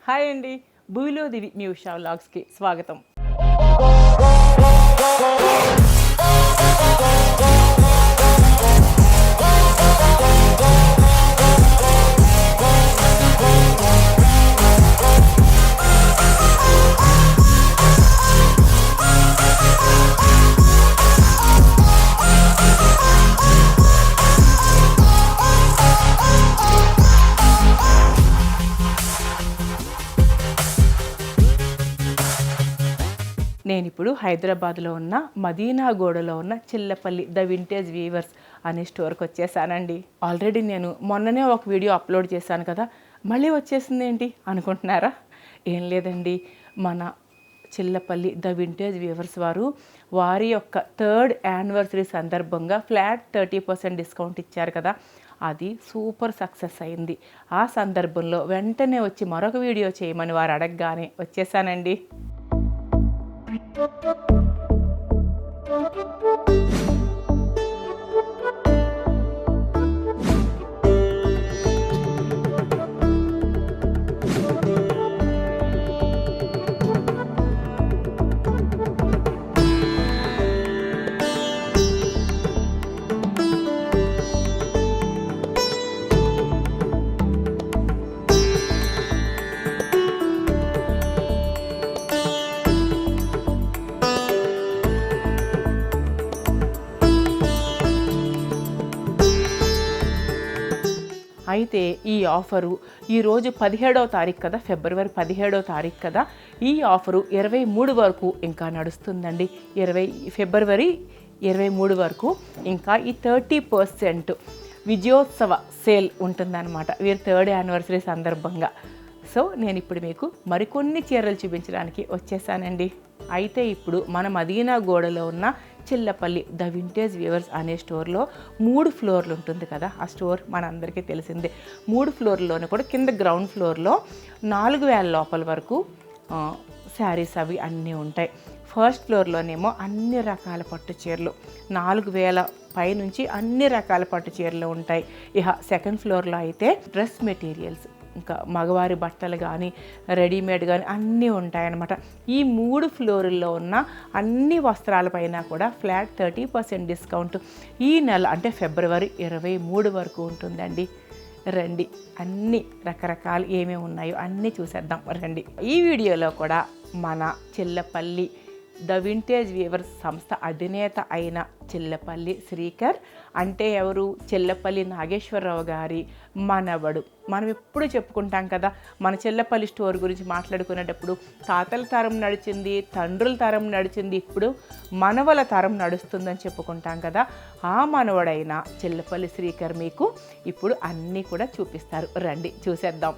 Hi అండి, భూమిలో దివి మీ ఉషా వ్లాగ్స్కి స్వాగతం. నేను ఇప్పుడు హైదరాబాద్లో ఉన్న మదీనాగూడలో ఉన్న చిల్లపల్లి ద వింటేజ్ వీవర్స్ అనే స్టోర్కి వచ్చేసానండి. ఆల్రెడీ నేను మొన్ననే ఒక వీడియో అప్లోడ్ చేశాను కదా, మళ్ళీ వచ్చేసింది ఏంటి అనుకుంటున్నారా? ఏం లేదండి, మన చిల్లపల్లి ద వింటేజ్ వీవర్స్ వారి యొక్క 3rd యానివర్సరీ సందర్భంగా ఫ్లాట్ 30% డిస్కౌంట్ ఇచ్చారు కదా, అది సూపర్ సక్సెస్ అయింది. ఆ సందర్భంలో వెంటనే వచ్చి మరొక వీడియో చేయమని వారు అడగగానే వచ్చేసానండి. అయితే ఈ ఆఫరు ఈరోజు 17వ తారీఖు కదా, ఫిబ్రవరి 17వ తారీఖు కదా, ఈ ఆఫరు 23 వరకు ఇంకా నడుస్తుందండి. ఫిబ్రవరి 23 వరకు ఇంకా ఈ 30% విజయోత్సవ సేల్ ఉంటుందన్నమాట వీరి 3rd యానివర్సరీ సందర్భంగా. సో నేను ఇప్పుడు మీకు మరికొన్ని చీరలు చూపించడానికి వచ్చేసానండి. అయితే ఇప్పుడు మన మదీనాగూడలో ఉన్న చిల్లపల్లి ద వింటేజ్ వీవర్స్ అనే స్టోర్లో 3 ఫ్లోర్లు ఉంటుంది కదా, ఆ స్టోర్ మనందరికీ తెలిసిందే. 3 ఫ్లోర్లోనే కూడా కింద గ్రౌండ్ ఫ్లోర్లో 4000 లోపల వరకు శారీస్ అవి అన్నీ ఉంటాయి. ఫస్ట్ ఫ్లోర్లోనేమో అన్ని రకాల పట్టు చీరలు 4000 పై నుంచి అన్ని రకాల పట్టు చీరలు ఉంటాయి. ఇక సెకండ్ ఫ్లోర్లో అయితే డ్రెస్ మెటీరియల్స్, ఇంకా మగవారి బట్టలు కానీ రెడీమేడ్ కానీ అన్నీ ఉంటాయన్నమాట. ఈ 3 ఫ్లోర్ల్లో ఉన్న అన్ని వస్త్రాలపైన కూడా ఫ్లాట్ 30% డిస్కౌంట్ ఈ నెల అంటే ఫిబ్రవరి 23 వరకు ఉంటుందండి. రండి, అన్ని రకరకాలు ఏమేమి ఉన్నాయో అన్నీ చూసేద్దాం రండి. ఈ వీడియోలో కూడా మన చిల్లపల్లి ద వింటేజ్ వీవర్స్ సంస్థ అధినేత అయిన చిల్లపల్లి శ్రీకర్ అంటే ఎవరు, చిల్లపల్లి నాగేశ్వరరావు గారి మనవడు. మనం ఎప్పుడు చెప్పుకుంటాం కదా, మన చిల్లపల్లి స్టోర్ గురించి మాట్లాడుకునేటప్పుడు తాతల తరం నడిచింది, తండ్రుల తరం నడిచింది, ఇప్పుడు మనవల తరం నడుస్తుందని చెప్పుకుంటాం కదా. ఆ మనవడైన చిల్లపల్లి శ్రీకర్ మీకు ఇప్పుడు అన్నీ కూడా చూపిస్తారు. రండి చూసేద్దాం.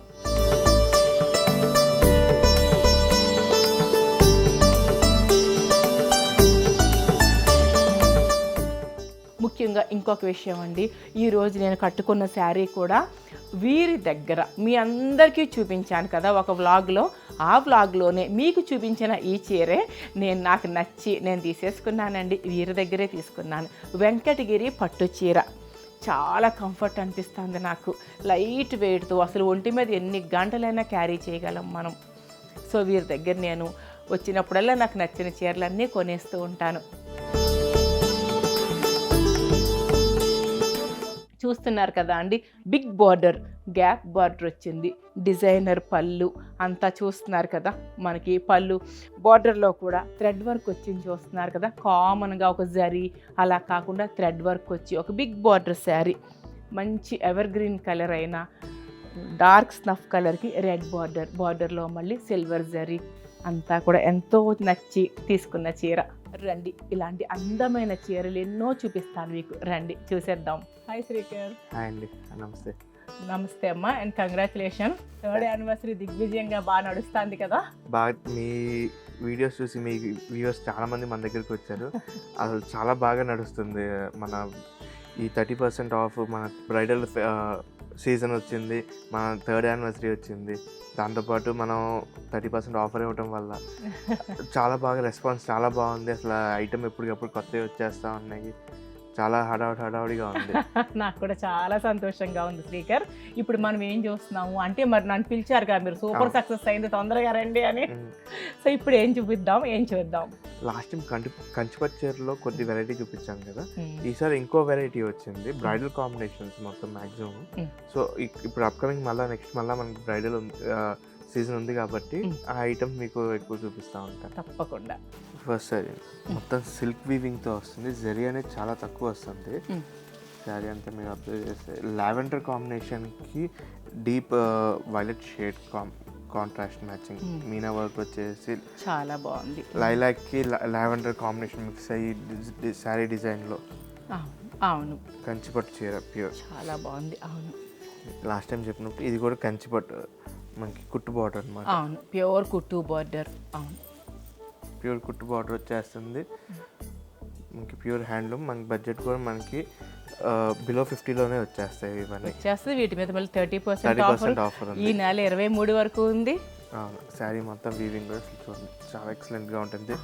ముఖ్యంగా ఇంకొక విషయం అండి, ఈరోజు నేను కట్టుకున్న శారీ కూడా వీరి దగ్గర మీ అందరికీ చూపించాను కదా ఒక వ్లాగ్లో. ఆ వ్లాగ్లోనే మీకు చూపించిన ఈ చీరే నాకు నచ్చి నేను తీసేసుకున్నానండి. వీరి దగ్గరే తీసుకున్నాను. వెంకటగిరి పట్టు చీర చాలా కంఫర్ట్ అనిపిస్తుంది నాకు. లైట్ వెయిట్తో అసలు ఒంటి మీద ఎన్ని గంటలైనా క్యారీ చేయగలం మనం. సో వీరి దగ్గర నేను వచ్చినప్పుడల్లా నాకు నచ్చిన చీరలన్నీ కొనేస్తూ ఉంటాను. చూస్తున్నారు కదా అండి, బిగ్ బార్డర్, గ్యాప్ బార్డర్ వచ్చింది, డిజైనర్ పళ్ళు అంతా చూస్తున్నారు కదా. మనకి పళ్ళు బార్డర్లో కూడా థ్రెడ్ వర్క్ వచ్చింది చూస్తున్నారు కదా. కామన్గా ఒక జరీ అలా కాకుండా థ్రెడ్ వర్క్ వచ్చి ఒక బిగ్ బార్డర్ శారీ, మంచి ఎవర్ గ్రీన్ కలర్ అయిన డార్క్ స్నఫ్ కలర్కి రెడ్ బార్డర్లో మళ్ళీ సిల్వర్ జరీ అంతా కూడా ఎంతో నచ్చి తీసుకున్న చీర. రండి, ఇలాంటి అందమైన చీరలు ఎన్నో చూపిస్తాను మీకు. రండి చూసేద్దాం. హాయ్ శ్రీకర్. హాయ్ అండి, నమస్తే. నమస్తే అమ్మా, అండ్ కంగ్రాచులేషన్. 3rd యానివర్సరీ దిగ్విజయంగా బాగా నడుస్తుంది కదా. బాగా మీ వీడియోస్ చూసి మీ వ్యూవర్స్ చాలా మంది మన దగ్గరికి వచ్చారు. అసలు చాలా బాగా నడుస్తుంది. మన ఈ 30% ఆఫ్ మన బ్రైడల్ సీజన్ వచ్చింది, మన 3rd యానివర్సరీ వచ్చింది, దాంతోపాటు మనం 30% ఆఫర్ ఇవ్వటం వల్ల చాలా బాగా రెస్పాన్స్ చాలా బాగుంది. అసలు ఐటమ్ ఎప్పటికప్పుడు కొత్తవి వచ్చేస్తూ ఉన్నాయి. చాలా హడావుడిగా ఉంది. నాకు కూడా చాలా సంతోషంగా ఉంది శ్రీకర్. ఇప్పుడు మనం ఏం చూస్తున్నాము అంటే, మరి నన్ను పిలిచారు కదా మీరు, సూపర్ సక్సెస్ అయింది తొందరగా రండి అని. సో ఇప్పుడు ఏం చూపిద్దాం, ఏం చూద్దాం? లాస్ట్ టైం కంచిపట్టు చీరలో కొద్ది వెరైటీ చూపించాం కదా, ఈసారి ఇంకో వెరైటీ వచ్చింది, బ్రైడల్ కాంబినేషన్స్ మొత్తం మ్యాక్సిమం. సో ఇప్పుడు అప్కమింగ్ నెక్స్ట్ మనకి బ్రైడల్ సీజన్ ఉంది కాబట్టి ఆ ఐటమ్ మీకు ఎక్కువ చూపిస్తూ ఉంటాను. తప్పకుండా. ఫస్ట్ సారీ మొత్తం సిల్క్ వీవింగ్తో వస్తుంది, జరీ అనేది చాలా తక్కువ వస్తుంది. శారీ అంతా మీరు అబ్జర్వ్ చేస్తే లావెండర్ కాంబినేషన్కి deep violet shade contrast matching, meena work వచ్చేసి చాలా బాగుంది. లైలాక్కి లావెండర్ కాంబినేషన్ మిక్స్ అయ్యి శారీ డిజైన్లో. అవును, కంచిపట్టు చీర ప్యూర్, చాలా బాగుంది. అవును, లాస్ట్ టైం చెప్పినప్పుడు ఇది కూడా కంచిపట్టు మనకి కుట్టు బార్డర్ అనమాట. అవును, ప్యూర్ కుట్టు బార్డర్. అవును, ప్యూర్ కుట్టు బార్డర్ వచ్చేస్తుంది మనకి, ప్యూర్ హ్యాండ్లూమ్. మనకి బడ్జెట్ కూడా మనకి బిలో 50లోనే వచ్చేస్తాయి ఇవన్నీ. వచ్చేస్తుంది. వీటి మీద మళ్ళీ 30% ఆఫర్ ఈ నెల 23 వరకు ఉంది. శారీ మొత్తం వీవింగ్ కూడా చూడండి చాలా ఎక్సలెంట్గా ఉంటుంది.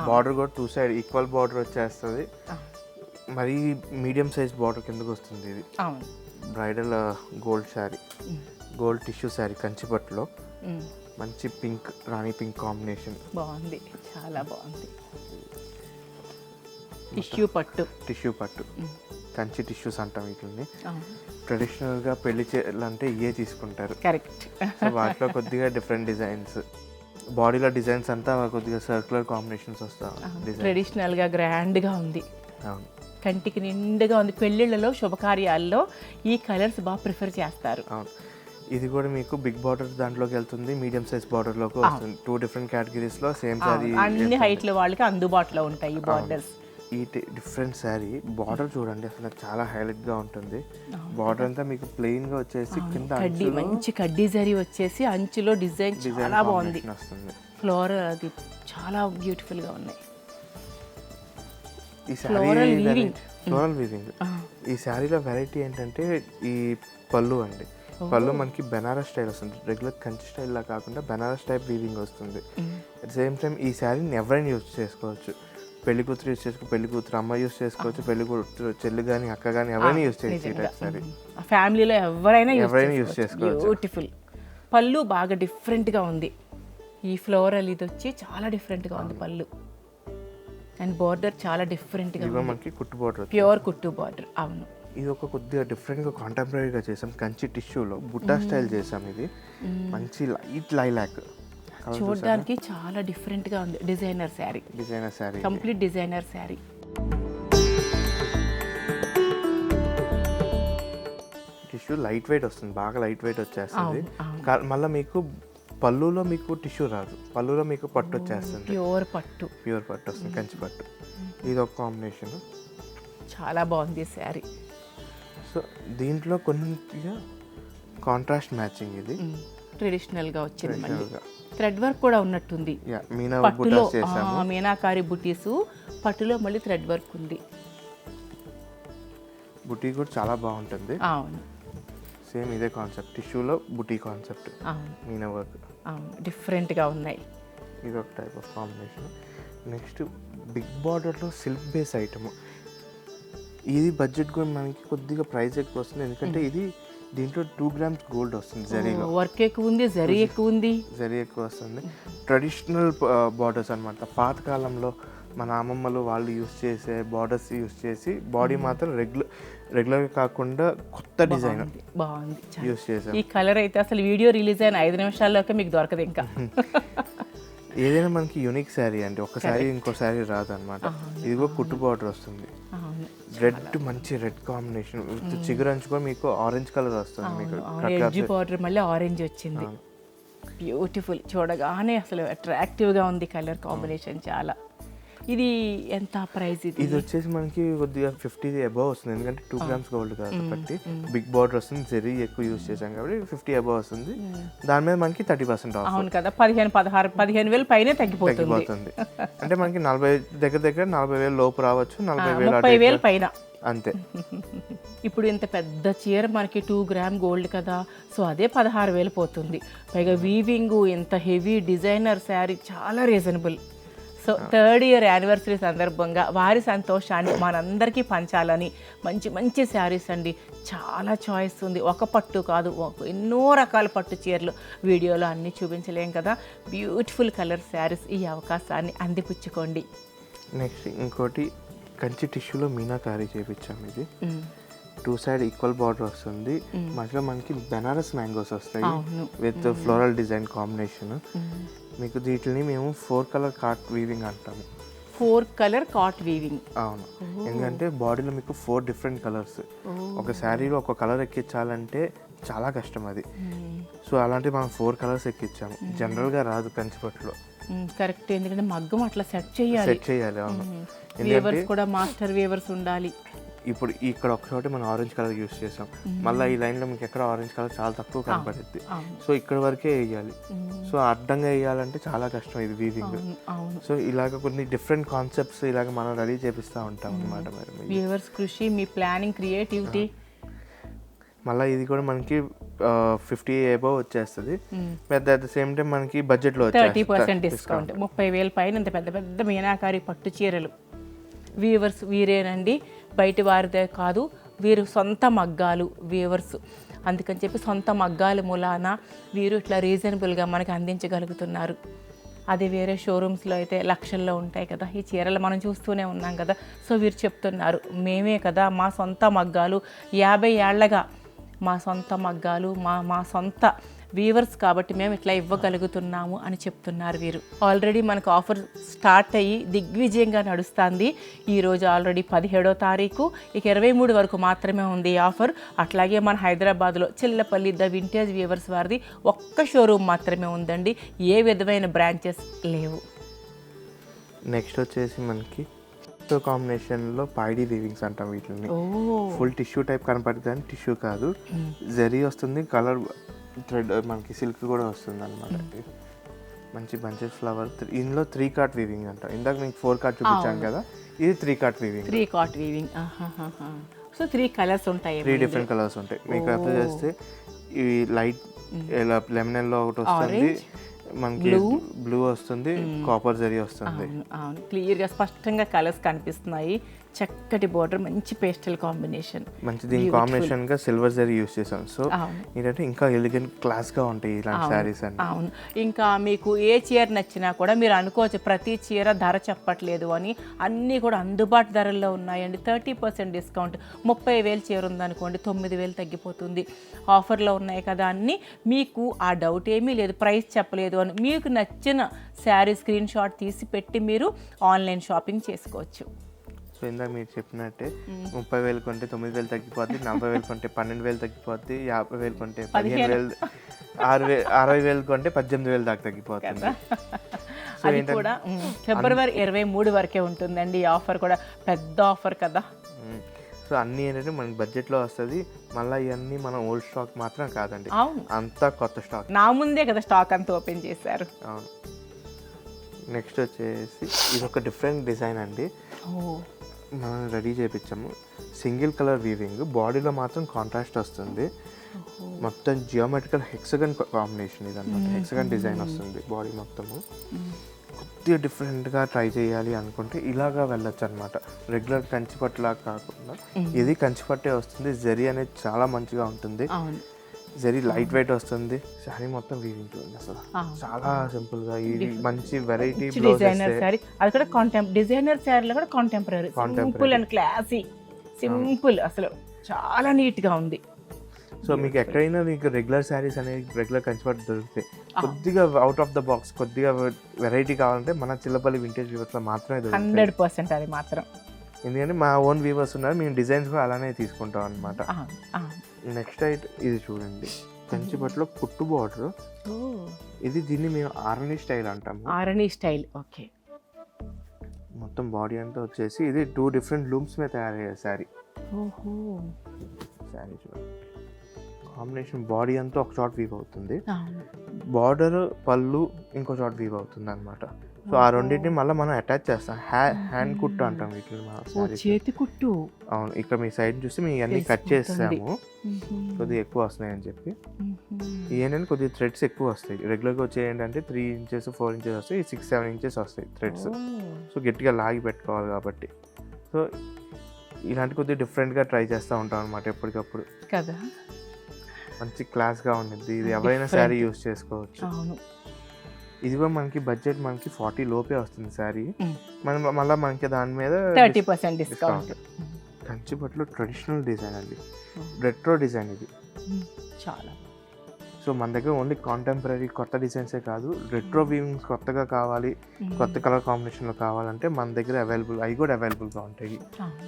బార్డర్ కూడా 2 సైడ్ ఈక్వల్ బార్డర్ వచ్చేస్తుంది. మరీ మీడియం సైజ్ బార్డర్ కిందకు వస్తుంది ఇది. అవును, bridal gold sari, gold tissue sari కంచిపట్టులో మంచి పింక్, రాణి పింక్ కాంబినేషన్. బాగుంది, చాలా బాగుంది. టిష్యూ పట్టు కంచి టిష్యూస్ అంటాం వీటిని. ట్రెడిషనల్గా పెళ్లి చీరలు అంటే ఇవే తీసుకుంటారు. కరెక్ట్. సో వాటిలో కొద్దిగా డిఫరెంట్ డిజైన్స్, బాడీలో డిజైన్స్ అంతా కొద్దిగా సర్క్యులర్ కాంబినేషన్స్ వస్తాయి. ట్రెడిషనల్గా గ్రాండ్గా ఉంది. అవును, కంటికి నిండుగా ఉంది. పెళ్ళిళ్ళలో శుభకార్యాల్లో ఈ కలర్స్ బాగా ప్రిఫర్ చేస్తారు. అవును, ఇది కూడా మీకు బిగ్ బార్డర్ దాంట్లోకి వెళ్తుంది, మీడియం సైజ్ బార్డర్లోకి వస్తుంది. 2 డిఫరెంట్ కేటగిరీస్లో సేమ్ శారీ, అన్ని హైట్ల వాళ్ళకి అందుబాటులో ఉంటాయి ఈ బార్డర్స్. ఈ డిఫరెంట్ శారీ బార్డర్ చూడండి అసలు చాలా హైలైట్గా ఉంటుంది. బార్డర్ అంతా మీకు ప్లెయిన్గా వచ్చేసి కింద కడ్డీ, మంచి కడ్డీ జరీ వచ్చేసి అంచులో డిజైన్ చాలా బాగుంది. ఫ్లోరల్ అది చాలా బ్యూటిఫుల్గా ఉన్నాయి. ఈ ఫ్లోరల్ వీవింగ్. ఈ శారీలో వెరైటీ ఏంటంటే ఈ పళ్ళు అండి. పళ్ళు మనకి బెనారస్ స్టైల్ వస్తుంది, రెగ్యులర్ కంచి స్టైల్లా కాకుండా బెనారస్ టైప్ వీవింగ్ వస్తుంది. అట్ సేమ్ టైం ఈ శారీని ఎవరైనా యూజ్ చేసుకోవచ్చు. పెళ్లి కూతురు యూజ్ చేసుకోవచ్చు, పెళ్లి కూతురు అమ్మ యూజ్ చేసుకోవచ్చు, పెళ్లి కూతురు చెల్లి కానీ అక్క కానీ ఎవరైనా యూజ్ చేసుకోవచ్చు. ఫ్యామిలీలో ఎవరైనా యూజ్ చేసుకోవచ్చు. బ్యూటిఫుల్ పళ్ళు బాగా డిఫరెంట్గా ఉంది. ఈ ఫ్లోరల్ ఇది వచ్చి చాలా డిఫరెంట్గా ఉంది పళ్ళు. అండ్ బార్డర్ చాలా డిఫరెంట్గా ఉంది, మనకి కుట్టు బార్డర్, ప్యూర్ కుట్టు బార్డర్. అవును, ఇది ఒక కొద్దిగా డిఫరెంట్గా కాంటెంపరీగా చేసాం. కంచి టిష్యూలో బుట్టా స్టైల్ చేసాం. ఇది మంచి లైట్ లైలాక్, చూడడానికి చాలా డిఫరెంట్గా ఉంది. Designer sari, complete designer sari. Tissue light weight వస్తుంది, బాగా లైట్ వెయిట్ వచ్చేస్తుంది. మళ్ళీ మీకు పళ్ళులో మీకు టిష్యూ రాదు, పళ్ళులో మీకు పట్టు వచ్చేస్తుంది, ప్యూర్ పట్టు వస్తుంది, కంచి పట్టు. ఇది ఒక కాంబినేషన్, చాలా బాగుంది శారీ. సో దీంట్లో కొద్దిగా కాంట్రాస్ట్ మ్యాచింగ్, ఇది ట్రెడిషనల్గా వచ్చింది. మళ్ళీ థ్రెడ్ వర్క్ కూడా ఉన్నట్టుంది. పట్టులో మీనాకారి బుటీసు, పట్టులో మళ్ళీ థ్రెడ్ వర్క్ ఉంది. బుటీ కూడా చాలా బాగుంటుంది. అవును, సేమ్ ఇదే కాన్సెప్ట్, టిష్యూలో బుటీ కాన్సెప్ట్, మీనా వర్క్. అవును, డిఫరెంట్గా ఉన్నాయి. ఇది ఒక type of combination. Next big బార్డర్లో సిల్క్ బేస్ ఐటమ్. ఇది బడ్జెట్ కూడా మనకి కొద్దిగా ప్రైస్ ఎక్కువ వస్తుంది, ఎందుకంటే ఇది దీంట్లో 2 grams గోల్డ్ వస్తుంది. జరీలో వర్క్ ఎక్కువ ఉంది, జరీ ఎక్కువ వస్తుంది. ట్రెడిషనల్ బార్డర్స్ అనమాట. పాతకాలంలో మన అమ్మమ్మలు వాళ్ళు యూస్ చేసే బార్డర్స్ యూస్ చేసి బాడీ మాత్రం రెగ్యులర్గా కాకుండా కొత్త డిజైన్ బాగుంది యూస్ చేసాం. ఈ కలర్ అయితే అసలు వీడియో రిలీజ్ అయిన 5 నిమిషాల్లోకి మీకు దొరకదు. ఇంకా ఏదైనా మనకి యూనిక్ శారీ అంటే ఒక శారీ ఇంకో శారీ రాదనమాట. ఇదిగో కుట్టు బార్డర్ వస్తుంది, రెడ్, మంచి రెడ్ కాంబినేషన్, చిగురు అంచు కూడా మీకు ఆరెంజ్ కలర్ వస్తుంది. మీకు బార్డర్ మళ్ళీ ఆరెంజ్ వచ్చింది, బ్యూటిఫుల్. చూడగానే అసలు అట్రాక్టివ్గా ఉంది కలర్ కాంబినేషన్ చాలా. ఇది ఎంత ప్రైస్? ఇది వచ్చేసి మనకి కొద్దిగా 50 అబవ్ వస్తుంది, ఎందుకంటే 2 grams గోల్డ్ కాబట్టి బిగ్ బార్డర్ వస్తుంది, జరీ ఎక్కువ యూజ్ చేసాం కాబట్టి 50 అబవ్ వస్తుంది. దాని మీద మనకి 30% ఆఫ్. అవును కదా, 15,000 పైనే తగ్గిపోతుంది. అంటే మనకి 40 దగ్గర 40,000 లోపు రావచ్చు, 40,000 పైన అంతే. ఇప్పుడు ఇంత పెద్ద చీర మనకి 2 grams గోల్డ్ కదా, సో అదే 16,000 పోతుంది. పైగా వీవింగ్, ఇంత హెవీ డిజైనర్ శారీ, చాలా reasonable. So 3rd year anniversary సందర్భంగా వారి సంతోషాన్ని మనందరికీ పంచాలని మంచి మంచి శారీస్ అండి, చాలా చాయిస్ ఉంది. ఒక పట్టు కాదు, ఎన్నో రకాల పట్టు చీరలు వీడియోలో అన్నీ చూపించలేం కదా. బ్యూటిఫుల్ కలర్ శారీస్, ఈ అవకాశాన్ని అందిపుచ్చుకోండి. నెక్స్ట్ ఇంకోటి కంచి టిష్యూలో మీనాకారీ చేయించాము. ఇది 2 సైడ్ ఈక్వల్ బార్డర్ వస్తుంది, మధ్యలో మనకి బెనారస్ మ్యాంగోస్ వస్తాయి విత్ ఫ్లోరల్ డిజైన్ కాంబినేషన్. మీకు వీటిని మేము 4 కలర్ కాట్ వీవింగ్ అంటాము. 4 కలర్ కాట్ వీవింగ్. అవును, ఎందుకంటే బాడీలో మీకు 4 డిఫరెంట్ కలర్స్, ఒక శారీలో ఒక కలర్ ఎక్కించాలంటే చాలా కష్టం అది. సో అలాంటివి మనం 4 కలర్స్ ఎక్కించాము. జనరల్గా రాదు కంచిపట్టులో. కరెక్ట్, ఎందుకంటే మగ్గం అట్లా సెట్ చేయాలి. అవును, వీవర్స్ కూడా మాస్టర్ వీవర్స్ ఉండాలి. ఇప్పుడు ఇక్కడ ఒకచోట మనం ఆరెంజ్ కలర్ యూస్ చేసాం, మళ్ళీ ఈ లైన్లో మీకు ఎక్కడ ఆరెంజ్ కలర్ చాలా తక్కువ కనపడుద్ది. సో ఇక్కడ వరకే వేయాలి. సో అడ్డంగా వేయాలంటే చాలా కష్టం ఇది వీవింగ్. సో ఇలాగ కొన్ని డిఫరెంట్ కాన్సెప్ట్స్ ఇలాగ మనం రెడీ చేపిస్తూ ఉంటాం అనమాట. మరి వ్యూవర్స్ కృషి, మీ ప్లానింగ్, క్రియేటివిటీ. మళ్ళీ ఇది కూడా మనకి 50 అబౌవ్ వచ్చేస్తుంది. పెద్ద అట్ ద సేమ్ టైం మనకి బడ్జెట్లో 30% డిస్కౌంట్. 30,000 పైన ఇంత పెద్ద పెద్ద మీనాకారి పట్టు చీరలు. వీవర్స్ వీరేనండి, బయట వారిదే కాదు, వీరు సొంత మగ్గాలు వీవర్స్. అందుకని చెప్పి సొంత మగ్గాల మూలాన వీరు ఇట్లా రీజనబుల్గా మనకి అందించగలుగుతున్నారు. అది వేరే షోరూమ్స్లో అయితే లక్షల్లో ఉంటాయి కదా. ఈ చీరలు మనం చూస్తూనే ఉన్నాం కదా. సో వీరు చెప్తున్నారు, మేమే కదా మా సొంత మగ్గాలు, 50 ఏళ్లగా మా సొంత మగ్గాలు, మా సొంత వీవర్స్ కాబట్టి మేము ఇట్లా ఇవ్వగలుగుతున్నాము అని చెప్తున్నారు వీరు. ఆల్రెడీ మనకు ఆఫర్ స్టార్ట్ అయ్యి దిగ్విజయంగా నడుస్తుంది. ఈరోజు ఆల్రెడీ 17వ తారీఖు, ఇక 23 వరకు మాత్రమే ఉంది ఈ ఆఫర్. అట్లాగే మన హైదరాబాద్లో చిల్లపల్లి ద వింటేజ్ వీవర్స్ వారిది ఒక్క షోరూమ్ మాత్రమే ఉందండి, ఏ విధమైన బ్రాంచెస్ లేవు. నెక్స్ట్ వచ్చేసి మనకి కాంబినేషన్లో పైడీ వీవింగ్స్ అంటాం వీటిని. ఫుల్ టిష్యూ టైప్ కనపడుతుంది కానీ టిష్యూ కాదు, జరీ వస్తుంది, కలర్ థ్రెడ్ మనకి సిల్క్ కూడా వస్తుంది అనమాట. మంచి బంచెస్ ఫ్లవర్. ఇందులో 3 కాట్ వీవింగ్ అంట. ఇందాక మీకు 4 కాట్ చూపించాను కదా, ఇది 3 కాట్ వీవింగ్. 3 కాట్ వీవింగ్. సో 3 కలర్స్ ఉంటాయి, 3 డిఫరెంట్ కలర్స్ ఉంటాయి. మీకు అప్లై చేస్తే ఇవి లైట్ ఇలా లెమన్ ఎల్లో ఒకటి వస్తుంది, మనకి బ్లూ వస్తుంది, కాపర్ జరీ వస్తుంది. అవును, క్లియర్గా స్పష్టంగా కలర్స్ కనిపిస్తున్నాయి. చక్కటి బోర్డర్, మంచి పేస్టల్ కాంబినేషన్. మంచి దీని కాంబినేషన్ గా సిల్వర్ జరీ యూస్ చేసాం. సో ఏంటంటే ఇంకా ఎలిగెంట్ క్లాస్ గా ఉంటాయి ఇలాంటి శారీస్ అన్ని. అవును, ఇంకా మీకు ఏ చీర నచ్చినా కూడా మీరు అనుకోవచ్చు ప్రతి చీర ధర చెప్పట్లేదు అని. అన్నీ కూడా అందుబాటు ధరల్లో ఉన్నాయండి. 30% డిస్కౌంట్. 30,000 చీర ఉందనుకోండి, 9,000 తగ్గిపోతుంది. ఆఫర్లో ఉన్నాయి కదా అన్నీ. మీకు ఆ డౌట్ ఏమీ లేదు, ప్రైస్ చెప్పలేదు అని. మీకు నచ్చిన శారీ స్క్రీన్ షాట్ తీసి పెట్టి మీరు ఆన్లైన్ షాపింగ్ చేసుకోవచ్చు. సో ఇందాక మీరు చెప్పినట్టే 30,000 కొంటే 9,000 తగ్గిపోద్ది, 40,000 కొంటే 12,000 తగ్గిపోద్ది, 50,000 కొంటే 15,000, 60,000 కొంటే 18,000 దాకా తగ్గిపోతుంది. అది కూడా ఫిబ్రవరి 23 వరకే ఉంటుందండి ఈ ఆఫర్ కూడా. పెద్ద ఆఫర్ కదా. సో అన్నీ ఏంటంటే మనకి బడ్జెట్లో వస్తుంది. మళ్ళీ ఇవన్నీ మనం ఓల్డ్ స్టాక్ మాత్రం కాదండి, అంతా కొత్త స్టాక్. నా ముందే కదా స్టాక్ అంతా ఓపెన్ చేశారు. అవును. నెక్స్ట్ వచ్చేసి ఇది ఒక డిఫరెంట్ డిజైన్ అండి, మనం రెడీ చేయించాము. సింగిల్ కలర్ వీవింగ్, బాడీలో మాత్రం కాంట్రాస్ట్ వస్తుంది. మొత్తం జియోమెట్రికల్ హెక్సగన్ కాంబినేషన్ ఇది అనమాట. హెక్సగన్ డిజైన్ వస్తుంది బాడీ మొత్తము. కొద్దిగా డిఫరెంట్గా ట్రై చేయాలి అనుకుంటే ఇలాగా వెళ్ళొచ్చు అనమాట. రెగ్యులర్ కంచిపట్టులాగా కాకుండా ఇది కంచిపట్టే వస్తుంది. జరీ అనేది చాలా మంచిగా ఉంటుంది, జరీ లైట్ వెయిట్ వస్తుంది. శారీ మొత్తం వీవింగ్ ఉంది, అసలు చాలా సింపుల్ గా. ఇది మంచి వెరైటీ డిజైనర్ శారీ. అది కూడా డిజైనర్ శారీలో కూడా contemporary, simple and classy, simple, అసలు చాలా నీట్ గా ఉంది. సో మీకు ఎక్కడైనా మీకు రెగ్యులర్ శారీస్ అనేది రెగ్యులర్ కంచిపట్టు దొరుకుతాయి. కొద్దిగా అవుట్ ఆఫ్ ద బాక్స్, కొద్దిగా వెరైటీ కావాలంటే మన చిల్లపల్లి వింటేజ్ వీవర్స్ లో మాత్రమే దొరుకుతాయి. 100% అది మాత్రం. ఎందుకంటే మా ఓన్ వీవర్స్ ఉన్నారు, మేము డిజైన్స్ కూడా అలానే తీసుకుంటాం అనమాట. నెక్స్ట్ ఇది చూడండి, కంచిపట్టులో కుట్టు బార్డర్. ఇది దీన్ని మేము ఆరణి స్టైల్ అంటాము. ఆరణి స్టైల్, ఓకే. మొత్తం బాడీ అంతా వచ్చేసి ఇది 2 డిఫరెంట్ లూమ్స్ మీద తయారయ్యే శారీ. శారీ చూడండి, కాంబినేషన్ బాడీ అంతా ఒక షార్ట్ వీవ్ అవుతుంది, బార్డర్ పళ్ళు ఇంకో షార్ట్ వీవ్ అవుతుంది అనమాట. సో ఆ రెండింటిని మళ్ళీ మనం అటాచ్ చేస్తాం. హ్యాండ్ కుట్టు అంటాం వీటిని మా ఓ శారీస్. చేతి కుట్టు. అవును, ఇక్కడ మీ సైడ్ చూస్తే మీ అన్ని కట్ తెలిసిపోతుంది. చేస్తాము, కొద్దిగా ఎక్కువ వస్తున్నాయి అని చెప్పి. ఏంటంటే కొద్దిగా థ్రెడ్స్ ఎక్కువ వస్తాయి. రెగ్యులర్గా వచ్చే ఏంటంటే 3 ఇంచెస్ 4 ఇంచెస్ వస్తాయి, 6-7 ఇంచెస్ వస్తాయి థ్రెడ్స్. సో గట్టిగా లాగి పెట్టుకోవాలి కాబట్టి. సో ఇలాంటి కొద్దిగా డిఫరెంట్గా ట్రై చేస్తూ ఉంటాం అనమాట ఎప్పటికప్పుడు. కదా, మంచి క్లాస్గా ఉండిద్ది. ఇది ఎవరైనా శారీ యూస్ చేసుకోవచ్చు. అవును. ఇది కూడా మనకి బడ్జెట్ మనకి 40 లోపే వస్తుంది శారీ. మనం మళ్ళీ మనకి దాని మీద 30% డిస్కౌంట్. కంచిపట్టులో ట్రెడిషనల్ డిజైన్ అండి, రెట్రో డిజైన్ ఇది. చాలా. సో మన దగ్గర ఓన్లీ కాంటెంపరీ కొత్త డిజైన్సే కాదు, రెట్రో వీవింగ్స్ కొత్తగా కావాలి, కొత్త కలర్ కాంబినేషన్లో కావాలంటే మన దగ్గర అవి కూడా అవైలబుల్గా ఉంటాయి.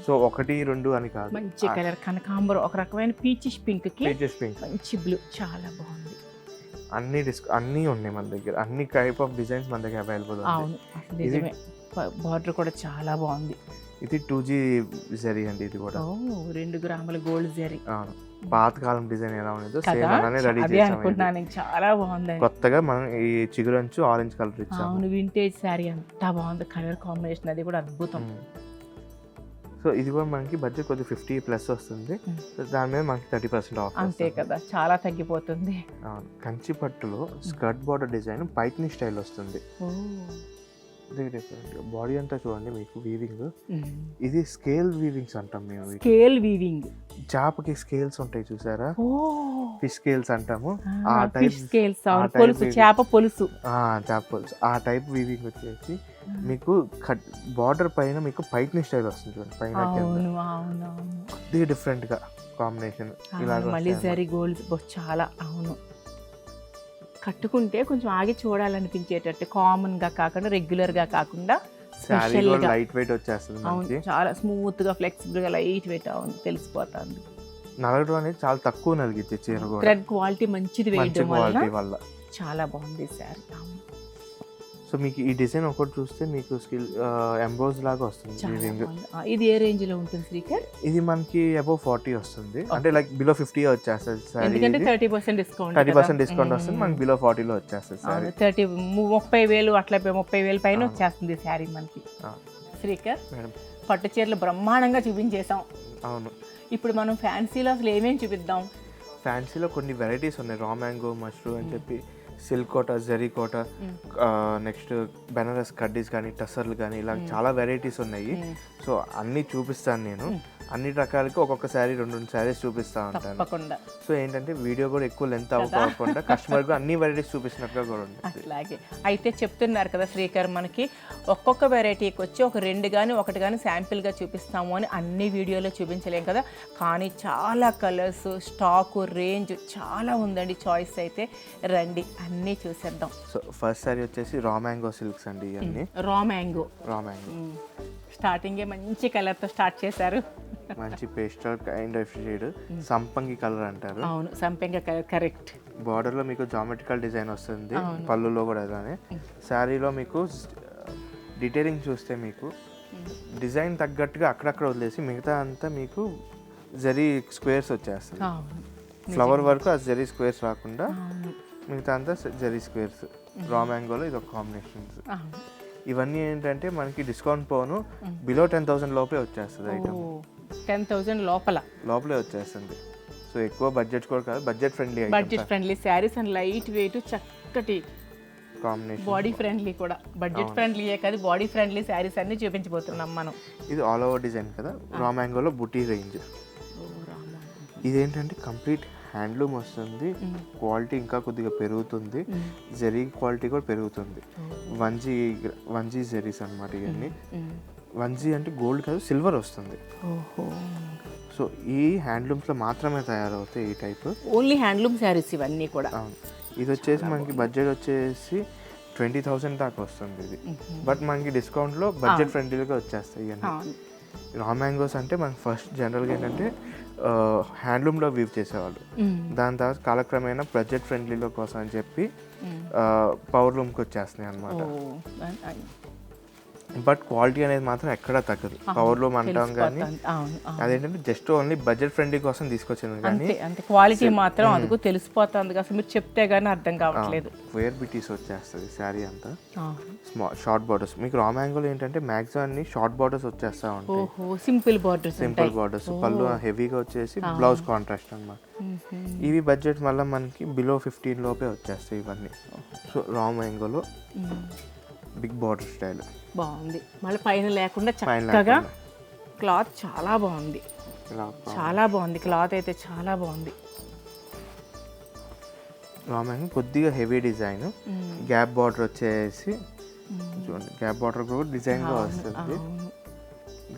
సో 1-2 అని కాదు, మంచి కలర్ కనకాంబరం, ఒక రకమైన పీచిష్ పింక్ కి పీచెస్ పింక్, మంచి బ్లూ, చాలా బాగుంది. అన్నీ ఉన్నాయి మన దగ్గర, అన్ని టైప్ ఆఫ్ డిజైన్స్ మన దగ్గర అవైలబుల్ ఉంది. అవును, నిజమే. బార్డర్ కూడా చాలా బాగుంది. ఇది 2G జరీ అండి. ఇది కూడా 2 గ్రాముల గోల్డ్ జరీ. పాతకాలం డిజైన్ ఎలా ఉండేదో కదా, సేమ్ అలానే రెడీ అదే చేసాం. అనుకుంటున్నాను, చాలా బాగుంది. కొత్తగా మనం ఈ చిగురంచు ఆరెంజ్ కలర్ ఇచ్చాము. అవును, వింటేజ్ శారీ అంత బాగుంది, కలర్ కాంబినేషన్ అది కూడా అద్భుతం. సో ఇది కూడా మనకి బడ్జెట్ కొద్దిగా 50+ వస్తుంది. దాని మీద మనకి 30% ఆఫ్. అంతే కదా, చాలా తగ్గిపోతుంది. కంచి పట్టులో స్కర్ట్ బార్డర్ డిజైన్ పైట్ని స్టైల్ వస్తుంది. బాడీ అంతా చూడండి మీకు వీవింగ్. ఇది స్కేల్ వీవింగ్స్ అంటాం మేము. స్కేల్ వీవింగ్, చాపకి స్కేల్స్ ఉంటాయి చూసారా, ఫిష్ స్కేల్స్ అంటాము. ఆ టైప్ ఫిష్ స్కేల్స్, పొలుసు, చేప పొలుసు. చేప పొలుసు ఆ టైప్ వీవింగ్ వచ్చేసి మీకు బార్డర్ పైన మీకు పైట్ని స్టైల్ వస్తుంది చూడండి, పైన కొద్దిగా డిఫరెంట్ గా కాంబినేషన్ ఇలా మళ్ళీ జరీ గోల్డ్ చాలా. అవును, కట్టుకుంటే కొంచెం ఆగి చూడాలనిపించేటట్టు, కామన్ గా కాకుండా రెగ్యులర్ గా కాకుండా లైట్ వెయిట్ వచ్చేస్తుంది. అవును, చాలా స్మూత్ గా ఫ్లెక్సిబుల్ గా లైట్ వెయిట్. అవును, తెలిసిపోతుంది. నలగడం అనేది చాలా తక్కువ నలిగితే చీర కూడా. థ్రెడ్ క్వాలిటీ మంచిది వేయడం వల్ల చాలా బాగుంది శారీ. సో మీకు ఈ డిజైన్ ఒకటి చూస్తే మీకు స్కిల్ ఎంబోజ్ లాగా వస్తుంది. ఇది ఏ రేంజ్ లో ఉంటుంది శ్రీకర్? ఇది మనకి అబౌవ్ 40 వస్తుంది, అంటే లైక్ బిలో 50 వచ్చేస్తుంది సారీ. ఎందుకంటే 30% డిస్కౌంట్, 30% డిస్కౌంట్ వస్తుంది మనకి, బిలో 40 లో వచ్చేస్తుంది సారీ. 30,000 అట్లా 30,000 పైన వచ్చేస్తుంది శారీ మనకి. శ్రీకర్, పట్టు చీరలు బ్రహ్మాండంగా చూపించేసాం. అవును, ఇప్పుడు మనం ఫ్యాన్సీలో అసలు ఏమేమి చూపిద్దాం? ఫ్యాన్సీలో కొన్ని వెరైటీస్ ఉన్నాయి. రా మ్యాంగో, మష్రూమ్ అని చెప్పి, సిల్క్ కోట, జరీ కోట, నెక్స్ట్ బెనారస్ కడ్డీస్ కానీ, టసర్లు కానీ, ఇలా చాలా వెరైటీస్ ఉన్నాయి. సో అన్నీ చూపిస్తాను నేను. అన్ని రకాలకి ఒక్కొక్క శారీ 2 శారీస్ చూపిస్తూ ఉంటాను. సో ఏంటంటే వీడియో కూడా ఎక్కువ లెంత్ అవ్వకుండా కస్టమర్కి అన్ని వెరైటీస్ చూపిస్తున్నట్టుగా కూడా ఉంటుంది. అలాగే అయితే చెప్తున్నారు కదా శ్రీకర్, మనకి ఒక్కొక్క వెరైటీకి వచ్చి ఒక 2 కానీ 1 కానీ శాంపిల్గా చూపిస్తాము అని అన్ని వీడియోలో చూపించలేం కదా. కానీ చాలా కలర్స్, స్టాకు, రేంజ్ చాలా ఉందండి. చాయిస్ అయితే రండి, అన్నీ చూసేద్దాం. సో ఫస్ట్ శారీ వచ్చేసి రా మ్యాంగో సిల్క్స్ అండి. ఇవన్నీ రా మ్యాంగో. స్టార్టింగే మంచి కలర్తో స్టార్ట్ చేశారు. మంచి పేస్టల్ కైండ్ ఆఫ్ షేడ్, సంపంగి కలర్ అంటారు. అవును, సంపంగి కలర్, కరెక్ట్. బార్డర్ లో మీకు జామెట్రికల్ డిజైన్ వస్తుంది, పళ్ళులో కూడా అలానే. శారీలో మీకు డీటెయిలింగ్ చూస్తే మీకు డిజైన్ తగ్గట్టుగా అక్కడక్కడ వదిలేసి మిగతా అంతా మీకు జరీ స్క్వేర్స్ వచ్చేస్తుంది. ఫ్లవర్ వరకు ఆ జరీ స్క్వేర్స్ రాకుండా మిగతా అంతా జరీ స్క్వేర్స్. రా మ్యాంగోలో ఇది ఒక కాంబినేషన్స్. ఇవన్నీ ఏంటంటే మనకి డిస్కౌంట్ పోను బిలో 10,000 లోపే వచ్చేస్తుంది ఐటమ్. 10,000 లోపలే వచ్చేస్తుంది. సో ఎక్కువ బడ్జెట్ కూడా కాదు, budget friendly saris and light weight, చక్కటి కాంబినేషన్, బాడీ ఫ్రెండ్లీ కూడా. బడ్జెట్ ఫ్రెండ్లీయే కాదు, బాడీ ఫ్రెండ్లీ శారీస్ అన్ని చూపించబోతున్నాం మనం. ఇది ఆల్ ఓవర్ డిజైన్ కదా, రా మ్యాంగోలో బుటీ రేంజ్. ఇదేంటంటే కంప్లీట్ హ్యాండ్లూమ్ వస్తుంది, క్వాలిటీ ఇంకా కొద్దిగా పెరుగుతుంది, జరీ క్వాలిటీ కూడా పెరుగుతుంది. 1G జరీస్ అనమాట ఇవన్నీ. 1G అంటే గోల్డ్ కాదు, సిల్వర్ వస్తుంది. సో ఈ హ్యాండ్లూమ్స్లో మాత్రమే తయారవుతాయి ఈ టైప్. ఓన్లీ హ్యాండ్లూమ్ శారీస్ ఇవన్నీ కూడా. ఇది వచ్చేసి మనకి బడ్జెట్ వచ్చేసి 20,000 దాకా వస్తుంది ఇది. బట్ మనకి డిస్కౌంట్లో బడ్జెట్ ఫ్రెండ్లీగా వచ్చేస్తాయి ఇవన్నీ. రా మ్యాంగోస్ అంటే మనకి ఫస్ట్ జనరల్గా ఏంటంటే హ్యాండ్లూమ్లో వీవ్ చేసేవాళ్ళు, దాని తర్వాత కాలక్రమేణా బడ్జెట్ ఫ్రెండ్లీలో కోసం అని చెప్పి పవర్ లూమ్కి వచ్చేస్తున్నాయి అనమాట. బట్ క్వాలిటీ అనేది మాత్రం ఎక్కడా తగ్గదు. పవర్లూమ్ అంటాం కానీ అవును అదేంటంటే జస్ట్ ఓన్లీ బడ్జెట్ ఫ్రెండ్లీ కోసం తీసుకొచ్చింది కానీ అంతే క్వాలిటీ మాత్రం అదుగు తెలిసిపోతుంది అసలు మీరు చెప్తే గానీ అర్థం కావట్లేదు. వేర్ బిటీస్ వచ్చేస్తుంది శారీ అంతా, షార్ట్ బార్డర్స్. మీకు రా మ్యాంగోలో ఏంటంటే మ్యాక్సిమం అన్ని షార్ట్ బార్డర్స్ వచ్చేస్తా ఉంటాయి. ఓహో సింపుల్ బార్డర్స్, సింపుల్ బార్డర్స్, పళ్ళు హెవీగా వచ్చేసి బ్లౌజ్ కాంట్రాస్ట్ అన్నమాట. ఇవి బడ్జెట్ మళ్ళీ మనకి బిలో 15 లోపే వచ్చేస్తాయి ఇవన్నీ. సో రా మ్యాంగోలో బిగ్ బార్డర్ స్టైల్ బాగుంది, మళ్ళీ పైన లేకుండా చక్కగా క్లాత్ చాలా బాగుంది, చాలా బాగుంది క్లాత్ అయితే చాలా బాగుంది. రా మ్యాంగో కొద్దిగా హెవీ డిజైన్, గ్యాప్ బార్డర్ వచ్చేసి చూడండి, గ్యాప్ బార్డర్ కూడా డిజైన్గా వస్తుంది,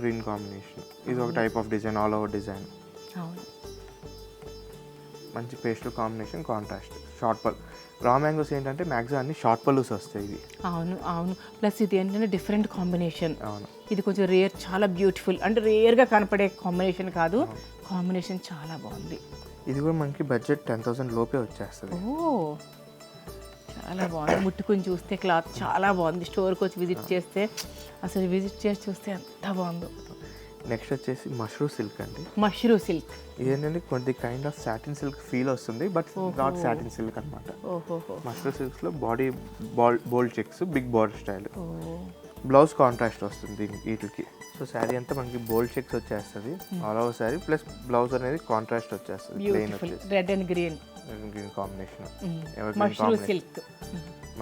గ్రీన్ కాంబినేషన్. ఇది ఒక type of design, all over design, మంచి పేస్టల్ కాంబినేషన్, కాంట్రాస్ట్. షార్ట్ పల్ రా మ్యాంగోస్ ఏంటంటే మ్యాక్సిమం అన్ని షార్ట్ పల్లూస్ వస్తాయి ఇవి. అవును ప్లస్ ఇది ఏంటంటే డిఫరెంట్ కాంబినేషన్. అవును, ఇది కొంచెం రేర్, చాలా బ్యూటిఫుల్, అంటే రేర్గా కనపడే కాంబినేషన్ కాదు, కాంబినేషన్ చాలా బాగుంది. ఇది కూడా మనకి బడ్జెట్ 10,000 లోపే వచ్చేస్తుంది. ఓ చాలా బాగుంది, ముట్టుకొని చూస్తే క్లాత్ చాలా బాగుంది. స్టోర్కి వచ్చి విజిట్ చేస్తే అసలు విజిట్ చేసి చూస్తే ఎంత బాగుందో. నెక్స్ట్ వచ్చేసి మష్రూమ్ సిల్క్ అండి. మష్రూమ్ సిల్క్ ఇదేంటంటే కొద్ది kind of satin silk feel వస్తుంది, బట్ నాట్ సాటిన్ సిల్క్ అనమాట. మష్రూమ్ సిల్క్స్లో body bold checks, big border style, blouse contrast వస్తుంది వీటికి. సో శారీ అంతా మనకి బోల్డ్ చెక్స్ వచ్చేస్తుంది all over sari, plus blouse అనేది కాంట్రాస్ట్ వచ్చేస్తుంది, ప్లెయిన్ వచ్చేసి red and green combination. Mushroom silk.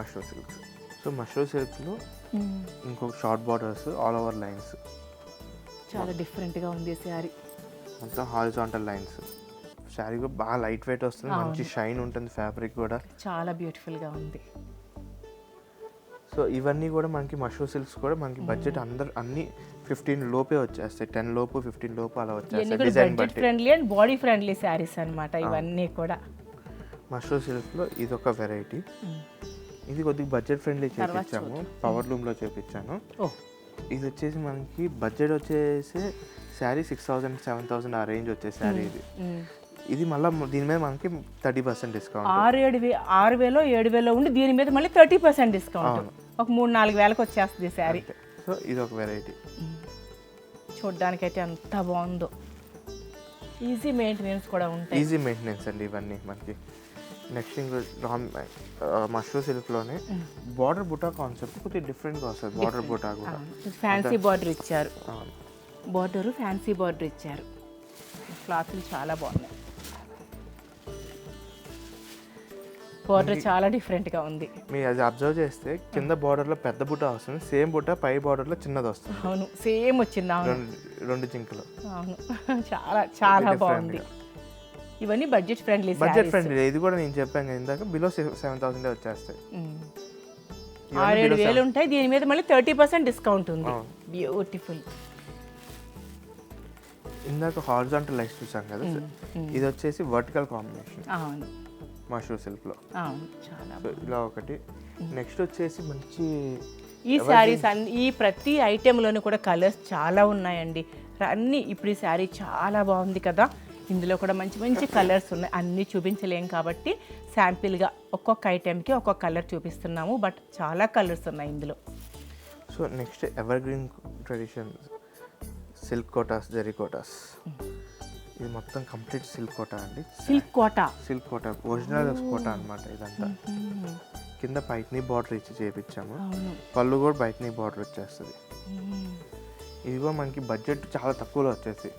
Mushroom silks. So mushroom సిల్క్లో ఇంకొక short borders, all over lines, చాలా డిఫరెంట్గా ఉంది శారీ. మొత్తం హారిజాంటల్ లైన్స్. శారీ కూడా బాగా లైట్ వెయిట్ వస్తుంది, మంచి షైన్ ఉంటుంది, ఫ్యాబ్రిక్ కూడా చాలా బ్యూటిఫుల్గా ఉంది. సో ఇవన్నీ కూడా మనకి మష్రూమ్ సిల్క్స్ కూడా మనకి బడ్జెట్ అన్ని 15 లోపే వచ్చేస్తాయి, 10 లోపు 15 లోపు అలా వచ్చేస్తాయి. డిజైన్ బట్టి friendly and body friendly saris అన్నమాట ఇవన్నీ కూడా. మష్రూమ్ సిల్క్లో ఇది ఒక వెరైటీ. ఇది కొద్దిగా బడ్జెట్ ఫ్రెండ్లీ చేపించాము, పవర్ లూమ్లో చేపించాను. ఇది వచ్చేసి మనకి బడ్జెట్ వచ్చేసి శారీ 6,000 7,000 ఆ రేంజ్ వచ్చే శారీ ఇది. ఇది మళ్ళీ దీని మీద మనకి 30% డిస్కౌంట్. 6,000 ఉండి దీని మీద మళ్ళీ 30% డిస్కౌంట్. ఒక 3-4 వేలకు వచ్చేస్తుంది శారీ. సో ఇది ఒక వెరైటీ. చూడ్డానికైతే ఎంత బాగుందో, ఈజీ మెయింటెనెన్స్ కూడా ఉంటాయి. ఈజీ మెయింటెనెన్స్ అండి ఇవన్నీ మనకి. నెక్స్ట్ ఇంకో మష్రూమ్ సిల్క్లోనే బార్డర్ బుటా కాన్సెప్ట్ కొద్దిగా డిఫరెంట్గా వస్తుంది. బార్డర్ బుటా కూడా ఫ్యాన్సీ బార్డర్ ఇచ్చారు, బార్డర్ ఫ్యాన్సీ బార్డర్ ఇచ్చారు. క్లాత్లు చాలా బాగున్నాయి, బార్డర్ చాలా డిఫరెంట్గా ఉంది. మీరు అది అబ్జర్వ్ చేస్తే కింద బార్డర్లో పెద్ద బుటా వస్తుంది, సేమ్ బుటా పై బార్డర్లో చిన్నది వస్తుంది. అవును సేమ్ వచ్చింది. అవును, రెండు జింకలు. అవును చాలా చాలా బాగుంది. ఇవన్నీ బడ్జెట్ ఫ్రెండ్లీ. Budget friendly. ఇది కూడా నేను చెప్పాను కదా ఇందాక, బిలో 7,000 వచ్చేస్తాయి. 6,000-7,000 ఉంటాయి, దీని మీద మళ్ళీ 30% డిస్కౌంట్ ఉంది. బ్యూటిఫుల్. ఇందాక హారిజాంటల్ లైన్స్ చూసాం కదా, ఇది వచ్చేసి వర్టికల్ కాంబినేషన్. అవును, మష్రూమ్ సిల్క్లో. అవును చాలా. సో ఇలా ఒకటి. నెక్స్ట్ వచ్చేసి మంచి ఈ శారీస్ ఈ ప్రతి ఐటెంలోనూ కూడా కలర్స్ చాలా ఉన్నాయండి అన్నీ. ఇప్పుడు ఈ శారీ చాలా బాగుంది కదా, ఇందులో కూడా మంచి మంచి కలర్స్ ఉన్నాయి. అన్నీ చూపించలేం కాబట్టి శాంపిల్గా ఒక్కొక్క ఐటెంకి ఒక్కొక్క కలర్ చూపిస్తున్నాము, బట్ చాలా కలర్స్ ఉన్నాయి ఇందులో. So next ever green tradition silk Kotas, zari Kotas. ఇది మొత్తం కంప్లీట్ సిల్క్ కోటా అండి. సిల్క్ కోటా ఒరిజినల్ కోటా అనమాట ఇదంతా. కింద పైట్నీ బార్డర్ ఇచ్చి చేపించాము, పళ్ళు కూడా పైట్నీ బార్డర్ వచ్చేస్తుంది. ఇది కూడా మనకి బడ్జెట్ చాలా తక్కువలో వచ్చేసి.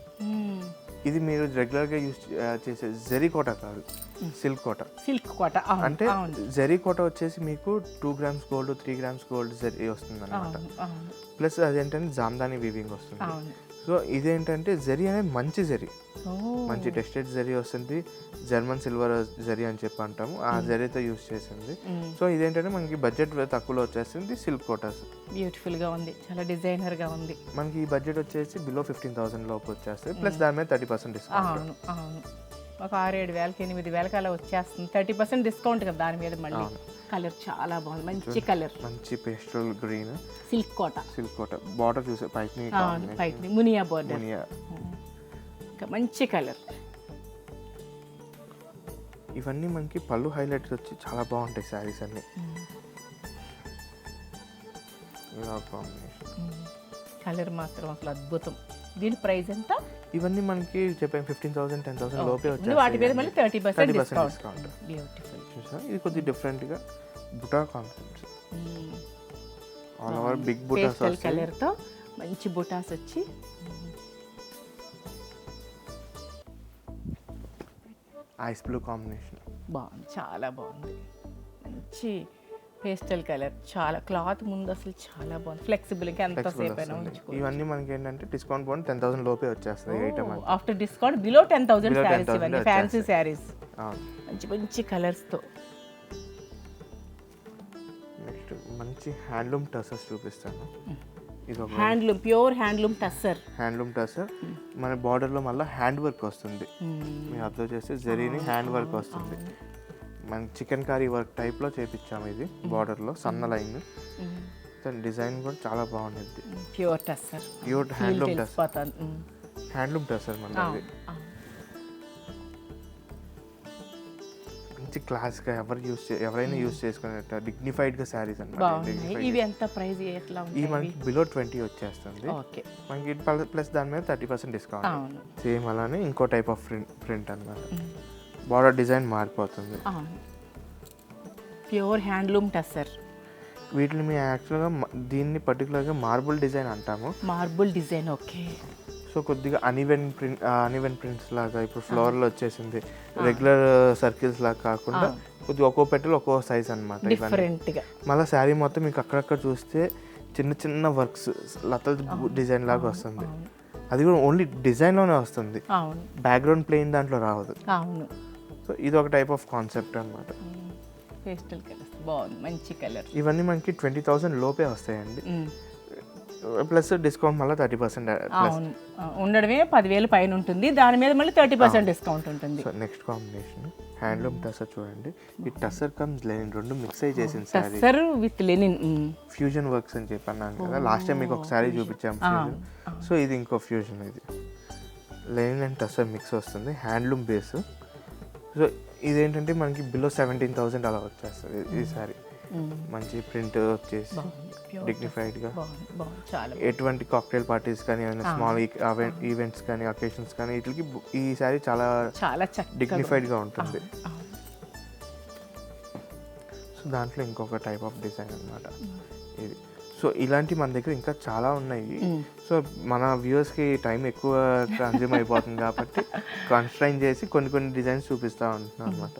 ఇది మీరు రెగ్యులర్గా యూజ్ చేసే జరీ కోట కాదు, సిల్క్ కోట. అంటే జరీ కోట వచ్చేసి మీకు 2 grams gold 3 grams gold zari వస్తుంది అనమాట. ప్లస్ అదేంటంటే జామ్దాని వీవింగ్ వస్తుంది. సో ఇదేంటంటే జరీ అనేది మంచి జరీ, మంచి టెస్టెడ్ జరీ వస్తుంది. జర్మన్ సిల్వర్ జరీ అని చెప్పి అంటాము, ఆ జరీతో యూజ్ చేసింది. సో ఇదేంటంటే మనకి బడ్జెట్ తక్కువలో వచ్చేసింది సిల్క్ కోటాస్. బ్యూటిఫుల్గా ఉంది, చాలా డిజైనర్గా ఉంది. మనకి ఈ బడ్జెట్ వచ్చేసి బిలో 15,000 లోపు వచ్చేస్తుంది, ప్లస్ దాని మీద 30% డిస్కౌంట్. అవును అవును, ఒక 6-7 వేలకి 8 వేలకి అలా వచ్చేస్తుంది. 30% డిస్కౌంట్ కదా దాని మీద. మళ్ళీ కలర్ చాలా బాగుంది, మంచి కలర్, మంచి పేస్టల్ గ్రీన్. సిల్క్ కోట బార్డర్ చూసే పైట్ని మునియా బార్డర్, మంచి కలర్. ఇవన్నీ మనకి పళ్ళు హైలైట్స్ వచ్చి చాలా బాగుంటాయి శారీస్ అన్ని. ఇలా ఫ్లవర్ కాంబినేషన్. కలర్ మాత్రం అసలు అద్భుతం. దీని ప్రైస్ ఎంత? ఇవన్నీ మనకి చెప్పాను 15,000 10,000 లోపే వాటి మీద మళ్ళీ 30% డిస్కౌంట్. బ్యూటిఫుల్. చూసా ఇది కొద్దిగా డిఫరెంట్గా buta concepts, all over big butas pastel కలర్తో మంచి బుటాస్ వచ్చి ఐస్ బ్లూ కాంబినేషన్ బాగుంది, చాలా బాగుంది. మంచి పేస్టల్ కలర్, చాలా క్లాత్ ముందు అసలు చాలా బాగుంది, ఫ్లెక్సిబుల్, ఇంకా ఎంతసేపు అయినా ఉంచుకోవచ్చు. ఇవన్నీ మనకి ఏంటంటే డిస్కౌంట్ పోను 10,000 లోపే వచ్చేస్తుంది item. After discount below 10,000 saris, ఇవన్నీ ఫ్యాన్సీ శారీస్ మంచి మంచి కలర్స్తో. నెక్స్ట్ మంచి హ్యాండ్లూమ్ టసర్స్ చూపిస్తాను. ఇది ఒక handloom, pure handloom tussar. Handloom tussar మన బార్డర్లో మళ్ళీ హ్యాండ్ వర్క్ వస్తుంది. మీరు అబ్జర్వ్ చేస్తే జరీని హ్యాండ్ వర్క్ వస్తుంది. మన చికెన్ కర్రీ వర్క్ టైప్లో చేపించాము. ఇది బార్డర్లో సన్న లైన్, డిజైన్ కూడా చాలా బాగుంటుంది. Pure tussar, pure handloom tussar. Handloom tussar మనది మంచి క్లాస్గా ఎవరైనా యూస్ చేసుకునేట డిగ్నిఫైడ్గా శారీస్ అన్నమాట. ఇవి ఎంత ప్రైస్ ఎట్లా ఉంటాయి? ఇవి మనకి బిలో 20 వచ్చేస్తుంది. ఓకే, మనకి ప్లస్ దాని మీద 30% డిస్కౌంట్. సేమ్ అలానే ఇంకో టైప్ ఆఫ్ ప్రింట్ అన్నమాట. బార్డర్ డిజైన్ మారిపోతుంది. Pure handloom tussar. వీటిని మేము యాక్చువల్గా దీన్ని పర్టికులర్గా మార్బుల్ డిజైన్ అంటాము. Marble design, okay. సో కొద్దిగా అన్ఈవెన్ ప్రింట్స్ లాగా ఇప్పుడు ఫ్లోర్లో వచ్చేసింది. రెగ్యులర్ సర్కిల్స్ లాగా కాకుండా కొద్దిగా ఒక్కో పెట్టెలు ఒక్కో సైజ్ అనమాట. డిఫరెంట్గా మళ్ళీ శారీ మొత్తం మీకు అక్కడక్కడ చూస్తే చిన్న చిన్న వర్క్స్ లతల్ డిజైన్ లాగా వస్తుంది. అది కూడా ఓన్లీ డిజైన్లోనే వస్తుంది, బ్యాక్గ్రౌండ్ ప్లెయిన్ దాంట్లో రావదు. అవును. సో ఇది ఒక టైప్ ఆఫ్ కాన్సెప్ట్ అనమాట. పేస్టల్ కలర్స్ బాగుంది, మంచి కలర్. ఇవన్నీ మనకి 20,000 లోపే వస్తాయండి. ప్లస్ డిస్కౌంట్ మళ్ళీ 30%. అవును, ఉండడమే 10,000 పైన ఉంటుంది, దాని మీద మళ్ళీ 30% డిస్కౌంట్ ఉంటుంది. So next combination handloom tussar చూడండి. ఈ టసర్ కమ్స్ లెనిన్ రెండు మిక్స్ అయ్యి చేసిన sari. Tussar with linen fusion works అని చెప్పన్నాను కదా, లాస్ట్ టైం మీకు ఒక శారీ చూపించాము ఫ్యూజన్. సో ఇది ఇంకో ఫ్యూజన్. ఇది లెనిన్ అండ్ టసర్ మిక్స్ వస్తుంది, హ్యాండ్లూమ్ బేస్. సో ఇదేంటంటే మనకి బిలో 17,000 అలా వచ్చేస్తుంది ఈ శారీ. మంచి ప్రింట్ వచ్చేసి డిగ్నిఫైడ్గా ఎటువంటి కాక్టైల్ పార్టీస్ కానీ స్మాల్ ఈవెంట్స్ కానీ అకేషన్స్ కానీ వీటికి ఈ శారీ చాలా డిగ్నిఫైడ్గా ఉంటుంది. సో దాంట్లో ఇంకొక టైప్ ఆఫ్ డిజైన్ అనమాట ఇది. సో ఇలాంటి మన దగ్గర ఇంకా చాలా ఉన్నాయి. సో మన వ్యూవర్స్కి టైం ఎక్కువ కన్జ్యూమ్ అయిపోతుంది కాబట్టి కన్స్ట్రైన్ చేసి కొన్ని డిజైన్స్ చూపిస్తూ ఉంటున్నాం అనమాట.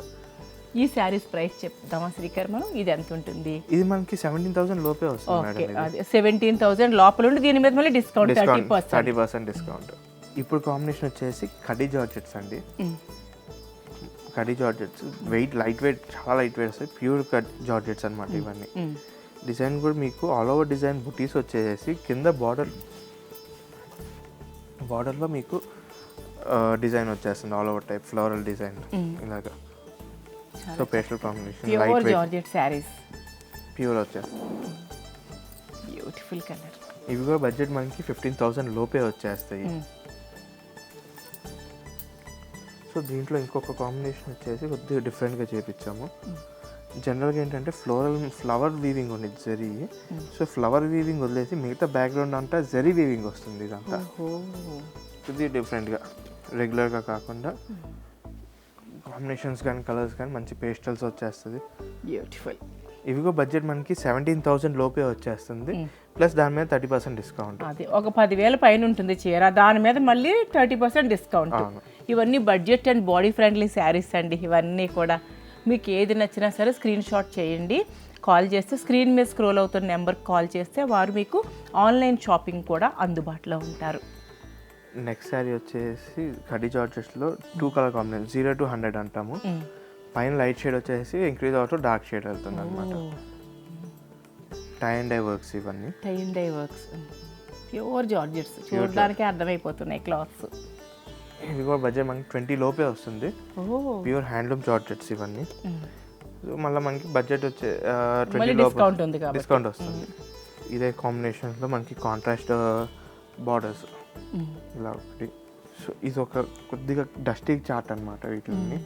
ఈ శారీస్ ప్రైస్ చెప్తామా శ్రీకర్ మనం? ఇది ఎంత ఉంటుంది? ఇది మనకి 17,000 లోపే వస్తుంది మేడం. 17,000 లోపల ఉండి దీని మీద మళ్ళీ డిస్కౌంట్ 30% డిస్కౌంట్. ఇప్పుడు కాంబినేషన్ వచ్చేసి కడీ జార్జెట్స్ అండి. కడీ జార్జెట్స్ లైట్ వెయిట్, చాలా లైట్ వెయిట్ వస్తాయి. ప్యూర్ జార్జెట్స్ అనమాట ఇవన్నీ. డిజైన్ కూడా మీకు ఆల్ ఓవర్ డిజైన్ బుటీస్ వచ్చేసి కింద బార్డర్లో మీకు డిజైన్ వచ్చేస్తుంది all over type floral design ఇలాగా. So pastel combination, light weight georgette saris, pure వచ్చేస్తుంది. Beautiful colour. ఇవి కూడా బడ్జెట్ మనకి 15,000 లోపే వచ్చేస్తాయి. సో దీంట్లో ఇంకొక కాంబినేషన్ వచ్చేసి కొద్దిగా డిఫరెంట్గా చేపించాము. జనరల్గా ఏంటంటే ఫ్లవర్ వీవింగ్ ఉండేది జరీ. సో ఫ్లవర్ వీవింగ్ వదిలేసి మిగతా బ్యాక్గ్రౌండ్ అంతా జరీ వీవింగ్ వస్తుంది. ఇదంతా కొద్దిగా డిఫరెంట్గా, రెగ్యులర్గా కాకుండా కాంబినేషన్స్ కానీ కలర్స్ కానీ మంచి పేస్టల్స్ వచ్చేస్తుంది. బ్యూటిఫుల్. ఇవిగో బడ్జెట్ మనకి 17,000 లోపే వచ్చేస్తుంది. ప్లస్ దాని మీద 30% డిస్కౌంట్. అది ఒక 10,000 పైన ఉంటుంది చీర, దాని మీద మళ్ళీ 30% డిస్కౌంట్. ఇవన్నీ budget and body friendly saris అండి. ఇవన్నీ కూడా మీకు ఏది నచ్చినా సరే స్క్రీన్ షాట్ చేయండి, కాల్ చేస్తే స్క్రీన్ మీద స్క్రోల్ అవుతున్న నెంబర్కి కాల్ చేస్తే వారు మీకు ఆన్లైన్ షాపింగ్ కూడా అందుబాటులో ఉంటారు. నెక్స్ట్ శారీ వచ్చేసి కడీ జార్జెట్స్లో 2 కలర్ కాంబినేషన్ 0 to 100 అంటాము. పైన లైట్ షేడ్ వచ్చేసి ఇంక్రీజ్ అవుతూ డార్క్ షేడ్ వెళ్తుంది అనమాట. టై అండ్ డై వర్క్స్, ఇవన్నీ tie and dye works, pure georgettes, చూడడానికి అర్థమైపోతున్నాయి క్లాత్స్. ఇవి కూడా బడ్జెట్ మనకి 20 లోపే వస్తుంది. ప్యూర్ హ్యాండ్లూమ్ జార్జెట్స్ ఇవన్నీ. మళ్ళీ మనకి బడ్జెట్ వచ్చే 20 డిస్కౌంట్ వస్తుంది. ఇదే కాంబినేషన్లో మనకి కాంట్రాస్ట్ బార్డర్స్ ఇలా ఒకటి. సో ఇది ఒక కొద్దిగా డస్టీ చార్ట్ అనమాట వీటిని.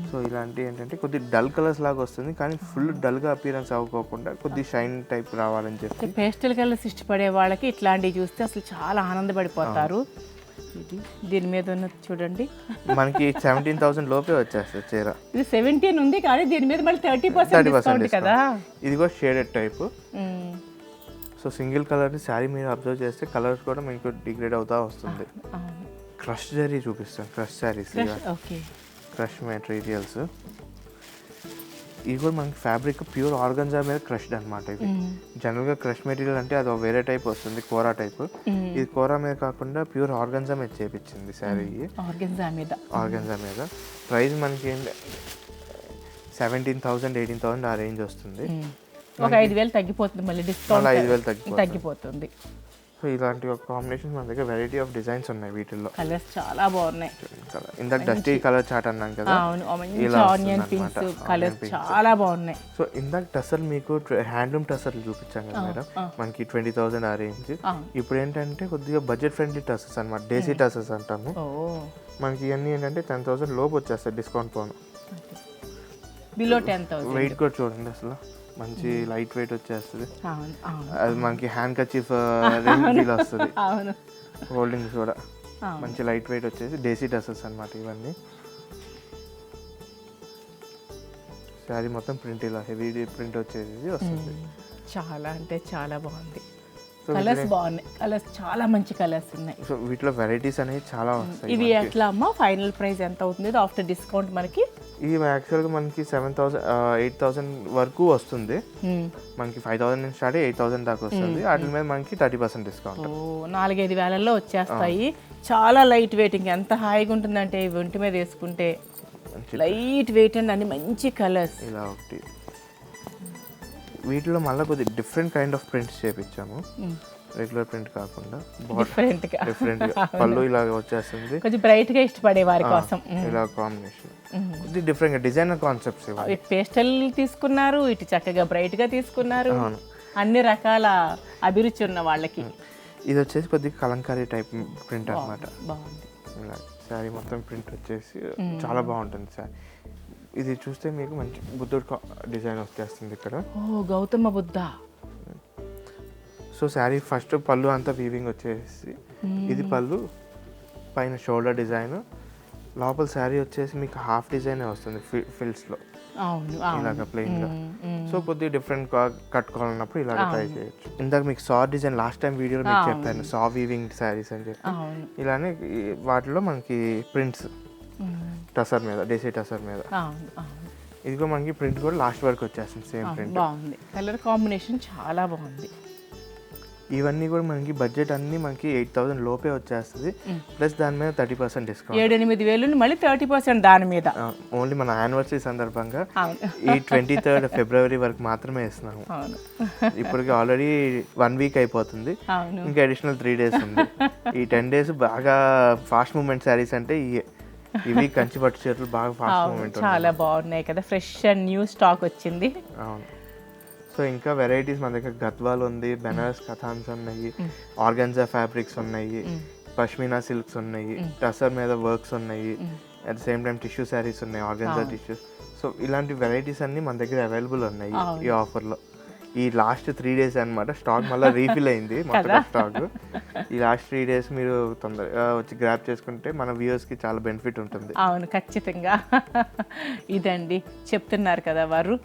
సో ఇలాంటి ఏంటంటే కొద్దిగా డల్ కలర్స్ లాగా వస్తుంది, కానీ ఫుల్ డల్గా అపియరెన్స్ అవ్వకోకుండా కొద్ది షైన్ టైప్ రావాలని చెప్పి. పేస్టల్ కలర్స్ ఇష్టపడే వాళ్ళకి ఇట్లాంటివి చూస్తే అసలు చాలా ఆనందపడిపోతారు. దీని మీద ఉన్నది చూడండి, మనకి 17,000 లోపే వచ్చేస్తుంది చీర. ఇది 17 ఉంది, కానీ దీని మీద మళ్ళీ 30% డిస్కౌంట్ కదా. ఇది కూడా shaded type. So single colour sari మీరు అబ్జర్వ్ చేస్తే కలర్స్ కూడా మీకు డిగ్రేడ్ అవుతా వస్తుంది. క్రష్ జరీ చూపిస్తాను, క్రష్ శారీస్, క్రష్ మెటీరియల్స్. ఇవి కూడా మనకి ఫ్యాబ్రిక్ ప్యూర్ ఆర్గంజా మీద క్రష్డ్ అనమాట. ఇది జనరల్గా క్రష్ మెటీరియల్ అంటే అది వేరే టైప్ వస్తుంది, కోరా టైప్. ఇది కోరా మీద కాకుండా ప్యూర్ ఆర్గంజా మీద చేపించింది శారీ. ఆర్గంజా మీద ప్రైస్ మనకి 17,000 18,000 ఆ రేంజ్ వస్తుంది. ఒక 5,000 తగ్గిపోతుంది, మళ్ళీ డిస్కౌంట్ 5,000 తగ్గిపోతుంది. సో ఇలాంటి ఒక కాంబినేషన్ మన దగ్గర వెరైటీ ఆఫ్ డిజైన్స్ ఉన్నాయి. వీటిల్లో కలర్స్ చాలా బాగున్నాయి. ఇందాక డస్టీ కలర్ చాట్ అన్నాను కదా, ఆనియన్ పింక్స్ కలర్స్ చాలా బాగున్నాయి. సో ఇందాక టసర్ మీకు హ్యాండ్లూమ్ టసర్లు చూపించాం కదా మేడం, మనకి 20,000 ఆ రేంజ్. ఇప్పుడు ఏంటంటే కొద్దిగా బడ్జెట్ ఫ్రెండ్లీ టసర్స్ అనమాట, డేసీ టసర్స్ అంటాము. మనకి ఇవన్నీ ఏంటంటే 10,000 లోపు వచ్చేస్తాయి డిస్కౌంట్ పోను. బిలో 10,000. వెయిట్ కూడా చూడండి, అసలు మంచి లైట్ వెయిట్ వచ్చేస్తుంది. అది మనకి హ్యాండ్ కచీఫ్ ఫీల్ వస్తుంది. హోల్డింగ్స్ కూడా మంచి లైట్ వెయిట్ వచ్చేసి డేసీ డ్రెస్సెస్ అనమాట ఇవన్నీ. శారీ మొత్తం ప్రింట్ ఇలా హెవీ ప్రింట్ వచ్చేసి వస్తుంది. చాలా అంటే చాలా బాగుంది. కలర్స్ బాగున్నాయి, కలర్స్ చాలా మంచి కలర్స్ ఉన్నాయి. సో వీటిలో వెరైటీస్ అనేవి చాలా వస్తాయి. ఇవి ఎట్లా అమ్మా, ఫైనల్ ప్రైస్ ఎంత అవుతుంది ఆఫ్టర్ డిస్కౌంట్ మనకి? ఇది యాక్చువల్గా మనకి 7,000 8,000 వరకు వస్తుంది. మనకి 5,000 నుంచి స్టార్ట్ 8,000 దాకా వస్తుంది. వాటి మీద మనకి 30% డిస్కౌంట్. 4-5 వేలల్లో వచ్చేస్తాయి. చాలా లైట్ వెయిటింగ్, ఎంత హాయిగా ఉంటుందంటే ఒంటి మీద వేసుకుంటే. లైట్ వెయిట్ అండ్ అన్ని మంచి కలర్స్. ఇలా ఒకటి వీటిలో మళ్ళీ కొద్దిగా డిఫరెంట్ కైండ్ ఆఫ్ ప్రింట్స్ చేపించాము, రెగ్యులర్ ప్రింట్ కాకుండా డిఫరెంట్ పళ్ళు ఇలాగ వచ్చేస్తుంది. కొంచెం బ్రైట్ గా ఇష్టపడే వారి కోసం ఇలా కాంబినేషన్ కొద్దిగా డిఫరెంట్ గా డిజైనర్ కాన్సెప్ట్స్. ఇటు పేస్టల్ తీసుకున్నారు, ఇటు చక్కగా బ్రైట్ గా తీసుకున్నారు, అన్ని రకాల అభిరుచి ఉన్న వాళ్ళకి. ఇది వచ్చేసి కొద్దిగా కలంకారీ టైప్ ప్రింట్ అనమాట. ఇలా శారీ మొత్తం ప్రింట్ వచ్చేసి చాలా బాగుంటుంది శారీ. ఇది చూస్తే మీకు మంచి బుద్ధుడు డిజైన్ వచ్చేస్తుంది ఇక్కడ. గౌతమ బుద్ధ. సో శారీ ఫస్ట్ పళ్ళు అంతా వీవింగ్ వచ్చేసి, ఇది పళ్ళు, పైన షోల్డర్ డిజైన్, లోపల శారీ వచ్చేసి మీకు హాఫ్ డిజైన్ వస్తుంది ఫిల్స్లో ఇలాగ ప్లెయిన్గా. సో కొద్దిగా డిఫరెంట్ కట్టుకోవాలన్నప్పుడు ఇలాగ ట్రై చేయొచ్చు. ఇందాక మీకు సా డిజైన్ లాస్ట్ టైం వీడియోలో మీకు చెప్పాను, సా వీవింగ్ శారీస్ అని చెప్పి. ఇలానే వాటిలో మనకి ప్రింట్స్ టసర్ మీద, డేసీ టసర్ మీద. ఇదిగో మనకి ప్రింట్ కూడా లాస్ట్ వరకు వచ్చేస్తుంది, సేమ్ ప్రింట్. బాగుంది, కలర్ కాంబినేషన్ చాలా బాగుంది. ఇవన్నీ కూడా మనకి బడ్జెట్ అన్ని మనకి 8,000 లోపే వచ్చేస్తుంది. ప్లస్ దాని మీద 30% డిస్కౌంట్. 7-8 వేలు మళ్ళీ 30% దాని మీద. ఓన్లీ మన యానివర్సరీ సందర్భంగా ఈ 23rd ఫిబ్రవరి వరకు మాత్రమే ఇస్తున్నాము. ఇప్పటికి ఆల్రెడీ 1 వీక్ అయిపోతుంది, ఇంకా అడిషనల్ 3 days ఉంది. ఈ 10 days బాగా ఫాస్ట్ మూవ్మెంట్ శారీస్ అంటే ఇవి కంచి పట్టు చీరలు బాగా ఫాస్ట్ మూవ్మెంట్. చాలా బాగున్నాయి కదా, ఫ్రెష్ అండ్ న్యూ స్టాక్ వచ్చింది. అవును. సో ఇంకా వెరైటీస్ మన దగ్గర గద్వాల్ ఉంది, బెనారస్ కథాన్స్ ఉన్నాయి, ఆర్గన్జా ఫ్యాబ్రిక్స్ ఉన్నాయి, పష్మినా సిల్క్స్ ఉన్నాయి, టసర్ మీద వర్క్స్ ఉన్నాయి, at the same time tissue saris ఉన్నాయి, ఆర్గన్జా టిష్యూస్. సో ఇలాంటి వెరైటీస్ అన్ని మన దగ్గర అవైలబుల్ ఉన్నాయి ఈ ఆఫర్లో. ఈ లాస్ట్ 3 days అనమాట, స్టాక్ మళ్ళీ రీఫిల్ అయింది మొత్తం స్టాక్. ఈ లాస్ట్ 3 days మీరు తొందరగా వచ్చి గ్రాప్ చేసుకుంటే మన వ్యూవర్స్కి చాలా బెనిఫిట్ ఉంటుంది. అవును, ఖచ్చితంగా. ఇదండి చెప్తున్నారు కదా వారు,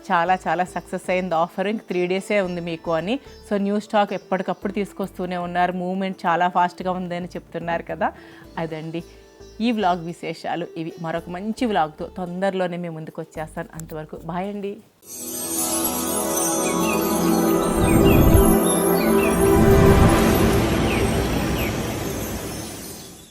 చాలా చాలా సక్సెస్ అయింది ఆఫర్. ఇంక 3 days ఉంది మీకు అని. సో న్యూ స్టాక్ ఎప్పటికప్పుడు తీసుకొస్తూనే ఉన్నారు, మూవ్మెంట్ చాలా ఫాస్ట్గా ఉందని చెప్తున్నారు కదా. అదండి ఈ వ్లాగ్ విశేషాలు ఇవి. మరొక మంచి వ్లాగ్తో తొందరలోనే మేము ముందుకు వచ్చేస్తాను. అంతవరకు బాయ్ అండి.